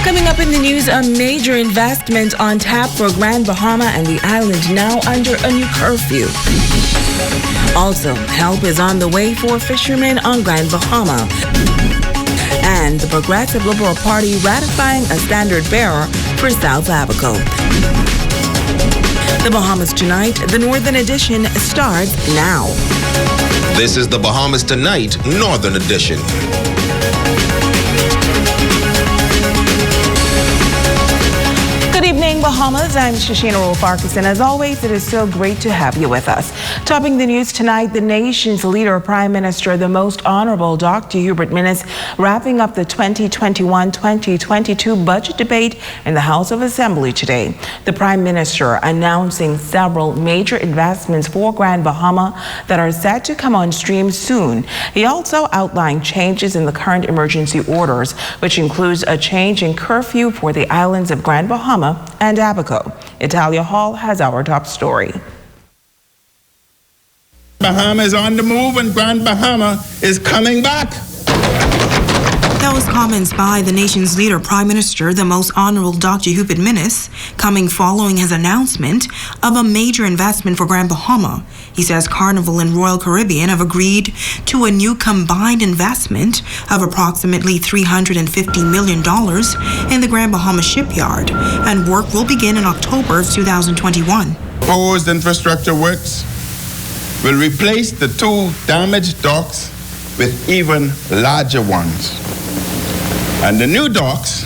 Coming up in the news, a major investment on tap for Grand Bahama and the island now under a new curfew. Also, help is on the way for fishermen on Grand Bahama. And the Progressive Liberal Party ratifying a standard bearer for South Abaco. The Bahamas Tonight, the Northern Edition, starts now. This is the Bahamas Tonight, Northern Edition. Good evening, Bahamas. I'm Shashina Rolfarkas, and as always, it is so great to have you with us. Topping the news tonight, the nation's leader, Prime Minister, the Most Honorable Dr. Hubert Minnis, wrapping up the 2021-2022 budget debate in the House of Assembly today. The Prime Minister announcing several major investments for Grand Bahama that are set to come on stream soon. He also outlined changes in the current emergency orders, which includes a change in curfew for the islands of Grand Bahama and Abaco. Italia Hall has our top story. Bahama is on the move and Grand Bahama is coming back. Those comments by the nation's leader, Prime Minister, the Most Honorable Dr. Hubert Minnis, coming following his announcement of a major investment for Grand Bahama. He says Carnival and Royal Caribbean have agreed to a new combined investment of approximately $350 million in the Grand Bahama shipyard, and work will begin in October of 2021. Proposed infrastructure works will replace the two damaged docks with even larger ones. And the new docks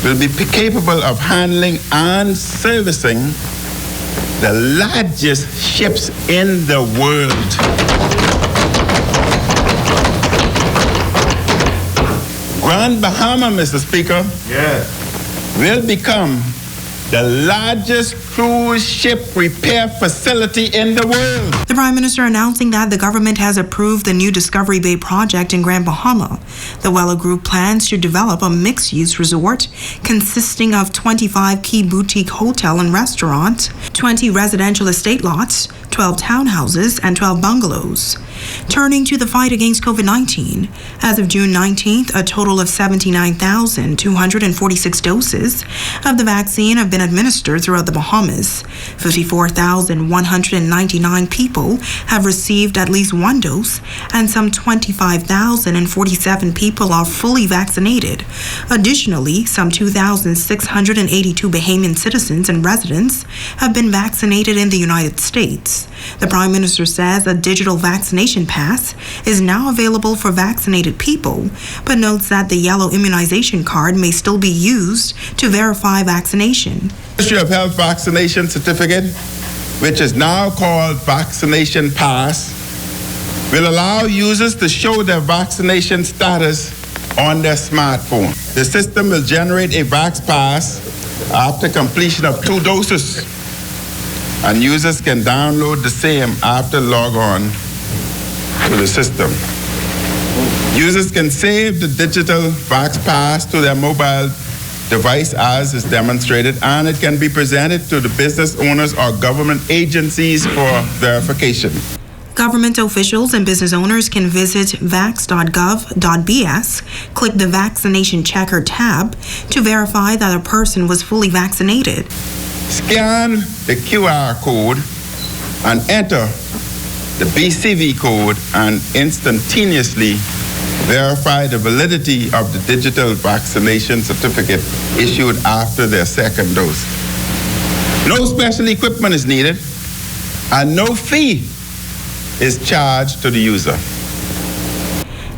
will be capable of handling and servicing the largest ships in the world. Grand Bahama, Mr. Speaker, will become the largest cruise ship repair facility in the world. The Prime Minister announcing that the government has approved the new Discovery Bay project in Grand Bahama. The Weller Group plans to develop a mixed-use resort consisting of 25 key boutique hotel and restaurant, 20 residential estate lots, 12 townhouses, and 12 bungalows. Turning to the fight against COVID-19, as of June 19th, a total of 79,246 doses of the vaccine have been administered throughout the Bahamas. 54,199 people have received at least one dose, and some 25,047 people are fully vaccinated. Additionally, some 2,682 Bahamian citizens and residents have been vaccinated in the United States. The Prime Minister says a digital vaccination pass is now available for vaccinated people, but notes that the yellow immunization card may still be used to verify vaccination. Ministry of Health vaccination certificate, which is now called Vaccination Pass, will allow users to show their vaccination status on their smartphone. The system will generate a Vax Pass after completion of 2 doses, and users can download the same after log on to the system. Users can save the digital Vax Pass to their mobile device as is demonstrated, and it can be presented to the business owners or government agencies for verification. Government officials and business owners can visit vax.gov.bs, click the Vaccination Checker tab to verify that a person was fully vaccinated. Scan the QR code and enter the BCV code and instantaneously verify the validity of the digital vaccination certificate issued after their second dose. No special equipment is needed, and no fee is charged to the user.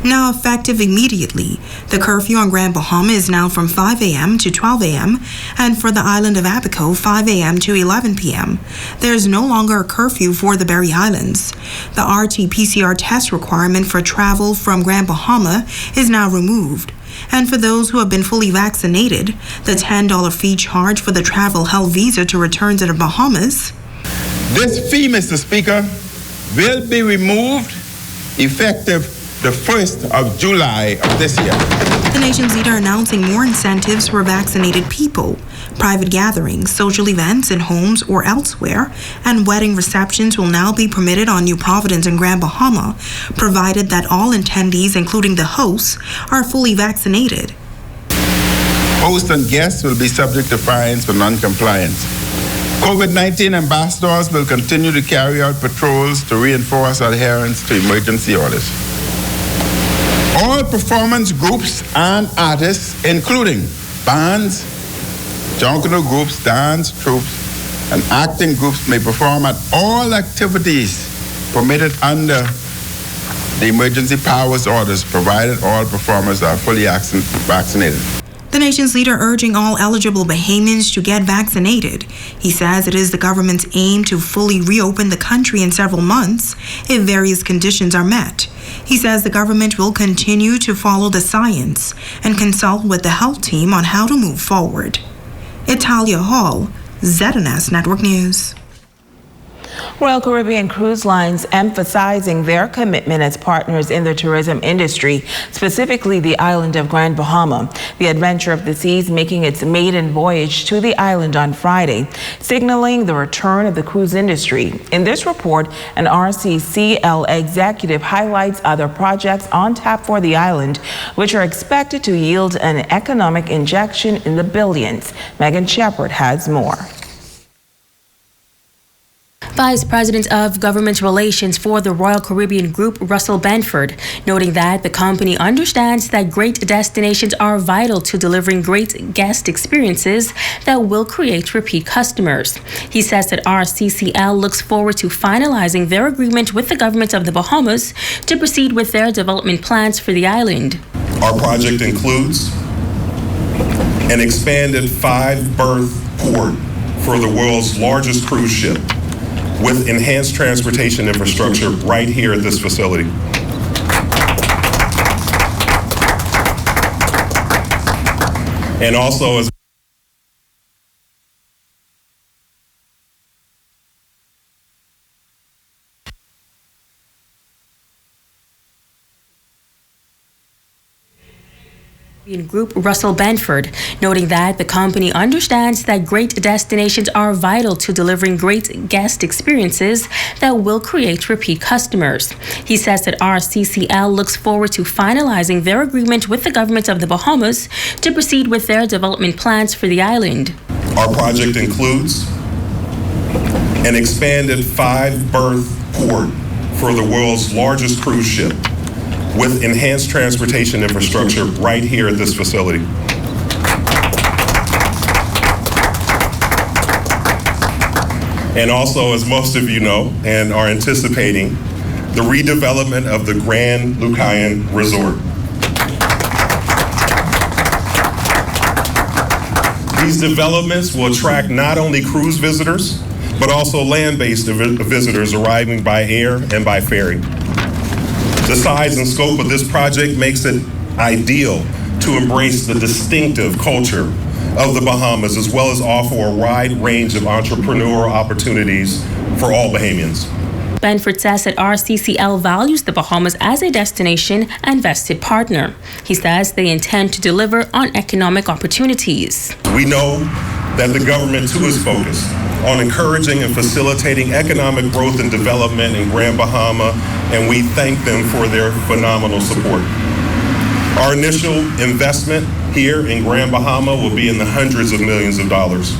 Now effective immediately, the curfew on Grand Bahama is now from 5 a.m. to 12 a.m. and for the island of Abaco, 5 a.m. to 11 p.m. There is no longer a curfew for the Berry Islands. The RT-PCR test requirement for travel from Grand Bahama is now removed. And for those who have been fully vaccinated, the $10 fee charged for the travel health visa to return to the Bahamas. This fee, Mr. Speaker, will be removed effective the 1st of July of this year. The nation's leader announcing more incentives for vaccinated people. Private gatherings, social events in homes or elsewhere, and wedding receptions will now be permitted on New Providence and Grand Bahama, provided that all attendees, including the hosts, are fully vaccinated. Hosts and guests will be subject to fines for non-compliance. COVID-19 ambassadors will continue to carry out patrols to reinforce adherence to emergency orders. All performance groups and artists, including bands, jungle groups, dance troupes, and acting groups, may perform at all activities permitted under the emergency powers orders, provided all performers are fully vaccinated. The nation's leader urging all eligible Bahamians to get vaccinated. He says it is the government's aim to fully reopen the country in several months if various conditions are met. He says the government will continue to follow the science and consult with the health team on how to move forward. Italia Hall, ZNS Network News. Royal Caribbean Cruise Lines emphasizing their commitment as partners in the tourism industry, specifically the island of Grand Bahama. The Adventure of the Seas making its maiden voyage to the island on Friday, signaling the return of the cruise industry. In this report, an R.C.C.L. executive highlights other projects on tap for the island, which are expected to yield an economic injection in the billions. Megan Shepard has more. Vice President of Government Relations for the Royal Caribbean Group, Russell Benford, noting that the company understands that great destinations are vital to delivering great guest experiences that will create repeat customers. He says that R.C.C.L. looks forward to finalizing their agreement with the government of the Bahamas to proceed with their development plans for the island. Our project includes an expanded 5-berth port for the world's largest cruise ship, with enhanced transportation infrastructure right here at this facility. And also as Group Russell Benford, noting that the company understands that great destinations are vital to delivering great guest experiences that will create repeat customers. He says that R.C.C.L. looks forward to finalizing their agreement with the government of the Bahamas to proceed with their development plans for the island. Our project includes an expanded 5-berth port for the world's largest cruise ship, with enhanced transportation infrastructure right here at this facility. And also, as most of you know and are anticipating, the redevelopment of the Grand Lucayan Resort. These developments will attract not only cruise visitors, but also land-based visitors arriving by air and by ferry. The size and scope of this project makes it ideal to embrace the distinctive culture of the Bahamas, as well as offer a wide range of entrepreneurial opportunities for all Bahamians. Benford says that R.C.C.L. values the Bahamas as a destination and vested partner. He says they intend to deliver on economic opportunities. We know that the government too is focused on encouraging and facilitating economic growth and development in Grand Bahama, and we thank them for their phenomenal support. Our initial investment here in Grand Bahama will be in the hundreds of millions of dollars,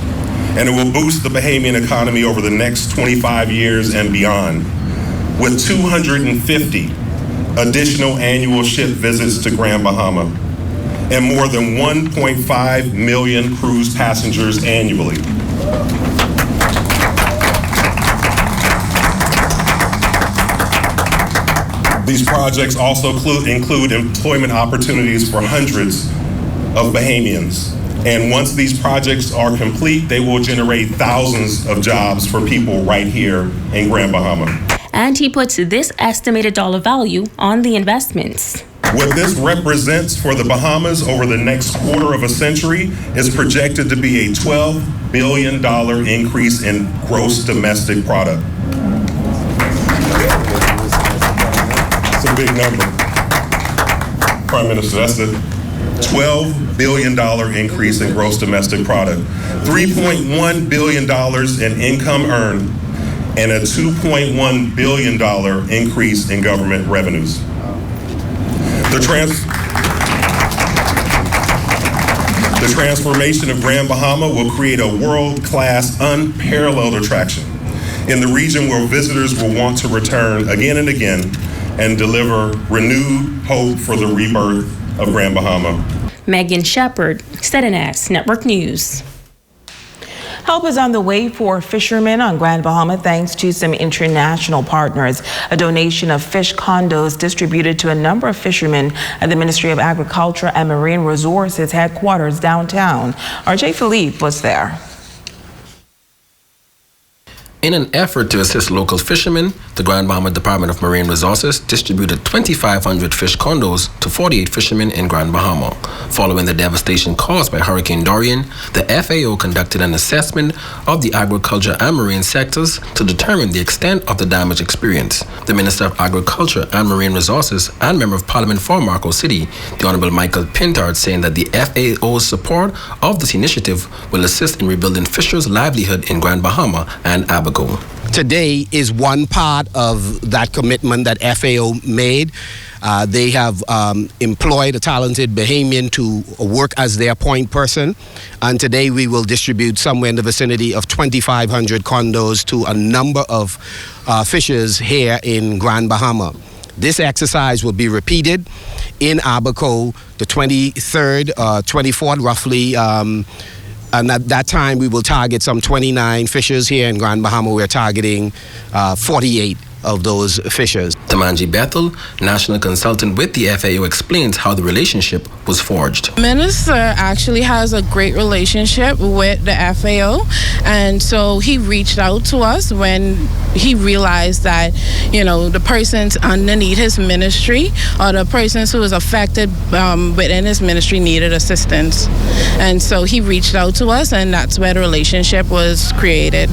and it will boost the Bahamian economy over the next 25 years and beyond, with 250 additional annual ship visits to Grand Bahama and more than 1.5 million cruise passengers annually. These projects also include employment opportunities for hundreds of Bahamians. And once these projects are complete, they will generate thousands of jobs for people right here in Grand Bahama. And he puts this estimated dollar value on the investments. What this represents for the Bahamas over the next quarter of a century is projected to be a $12 billion increase in gross domestic product. That's a big number. Prime Minister, that's a $12 billion increase in gross domestic product, $3.1 billion in income earned, and a $2.1 billion increase in government revenues. The The transformation of Grand Bahama will create a world-class, unparalleled attraction in the region where visitors will want to return again and again and deliver renewed hope for the rebirth of Grand Bahama. Megan Shepard, STEDNS Network News. Help is on the way for fishermen on Grand Bahama thanks to some international partners. A donation of fish condos distributed to a number of fishermen at the Ministry of Agriculture and Marine Resources headquarters downtown. R.J. Philippe was there. In an effort to assist local fishermen, the Grand Bahama Department of Marine Resources distributed 2,500 fish condos to 48 fishermen in Grand Bahama. Following the devastation caused by Hurricane Dorian, the FAO conducted an assessment of the agriculture and marine sectors to determine the extent of the damage experienced. The Minister of Agriculture and Marine Resources and Member of Parliament for Marco City, the Honorable Michael Pintard, saying that the FAO's support of this initiative will assist in rebuilding fishers' livelihood in Grand Bahama and Abaco. Today is one part of that commitment that FAO made. They have employed a talented Bahamian to work as their point person, and today we will distribute somewhere in the vicinity of 2,500 condos to a number of fishers here in Grand Bahama. This exercise will be repeated in Abaco the 23rd, 24th roughly, and at that time, we will target some 29 fishers here in Grand Bahama. We're targeting 48 of those fishers. Tamanji Bethel, national consultant with the FAO, explains how the relationship was forged. Minister actually has a great relationship with the FAO, and so he reached out to us when he realized that, you know, the persons underneath his ministry or the persons who was affected within his ministry needed assistance. And so he reached out to us, and that's where the relationship was created.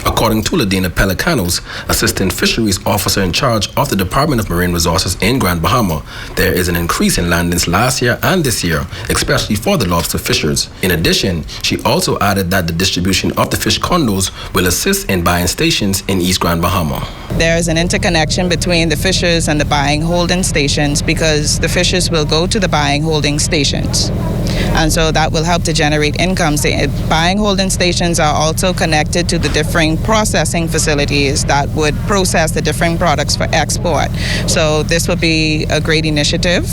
According to Ladina Pelicanos, Assistant Fisheries Officer in charge of the Department of Marine Resources in Grand Bahama, there is an increase in landings last year and this year, especially for the lobster fishers. In addition, she also added that the distribution of the fish condos will assist in buying stations in East Grand Bahama. There is an interconnection between the fishers and the buying holding stations because the fishers will go to the buying holding stations. And so that will help to generate income. Buying holding stations are also connected to the different processing facilities that would process the different products for export. So this would be a great initiative,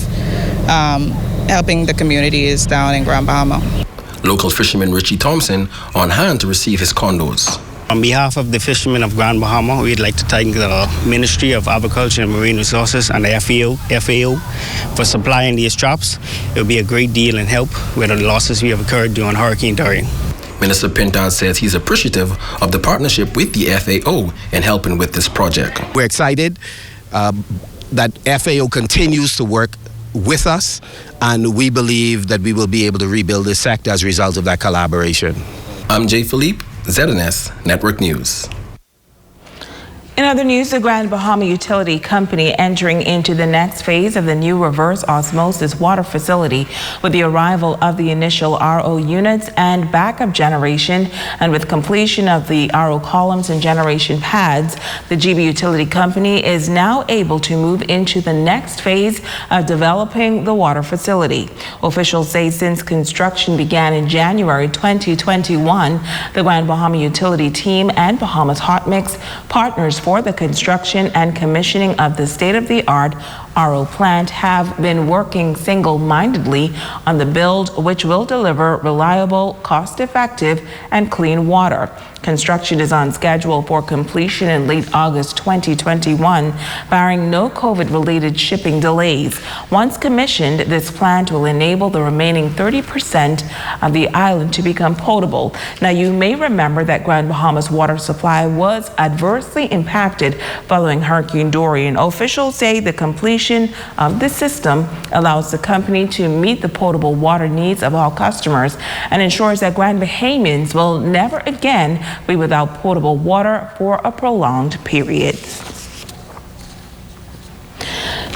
helping the communities down in Grand Bahama. Local fisherman Richie Thompson on hand to receive his condos. On behalf of the fishermen of Grand Bahama, we'd like to thank the Ministry of Agriculture and Marine Resources and the FAO for supplying these traps. It will be a great deal and help with the losses we have occurred during Hurricane Dorian. Minister Pintard says he's appreciative of the partnership with the FAO in helping with this project. We're excited that FAO continues to work with us, and we believe that we will be able to rebuild this sector as a result of that collaboration. I'm Jay Philippe, ZNS Network News. In other news, the Grand Bahama Utility Company entering into the next phase of the new reverse osmosis water facility with the arrival of the initial RO units and backup generation, and with completion of the RO columns and generation pads, the GB Utility Company is now able to move into the next phase of developing the water facility. Officials say since construction began in January 2021, the Grand Bahama Utility team and Bahamas Hot Mix, partners for the construction and commissioning of the state-of-the-art RO plant, have been working single-mindedly on the build, which will deliver reliable, cost-effective, and clean water. Construction is on schedule for completion in late August 2021, barring no COVID-related shipping delays. Once commissioned, this plant will enable the remaining 30% of the island to become potable. Now, you may remember that Grand Bahama's water supply was adversely impacted following Hurricane Dorian. Officials say the completion of this system allows the company to meet the potable water needs of all customers and ensures that Grand Bahamians will never again be without potable water for a prolonged period.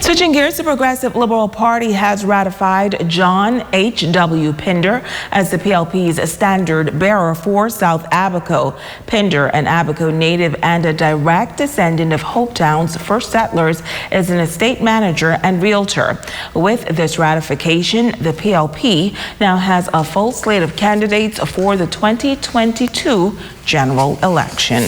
Switching gears, the Progressive Liberal Party has ratified John H.W. Pinder as the PLP's standard bearer for South Abaco. Pinder, an Abaco native and a direct descendant of Hopetown's first settlers, is an estate manager and realtor. With this ratification, the PLP now has a full slate of candidates for the 2022 general election.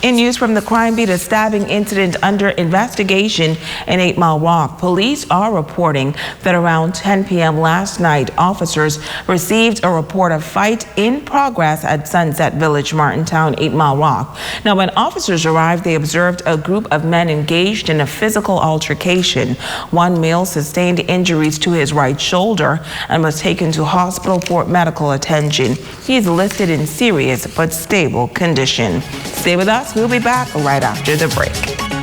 In news from the crime beat, a stabbing incident under investigation in 8 Mile Rock. Police are reporting that around 10 p.m. last night, officers received a report of fight in progress at Sunset Village, Martintown, 8 Mile Rock. Now, when officers arrived, they observed a group of men engaged in a physical altercation. One male sustained injuries to his right shoulder and was taken to hospital for medical attention. He is listed in serious but stable condition. Stay with us. We'll be back right after the break.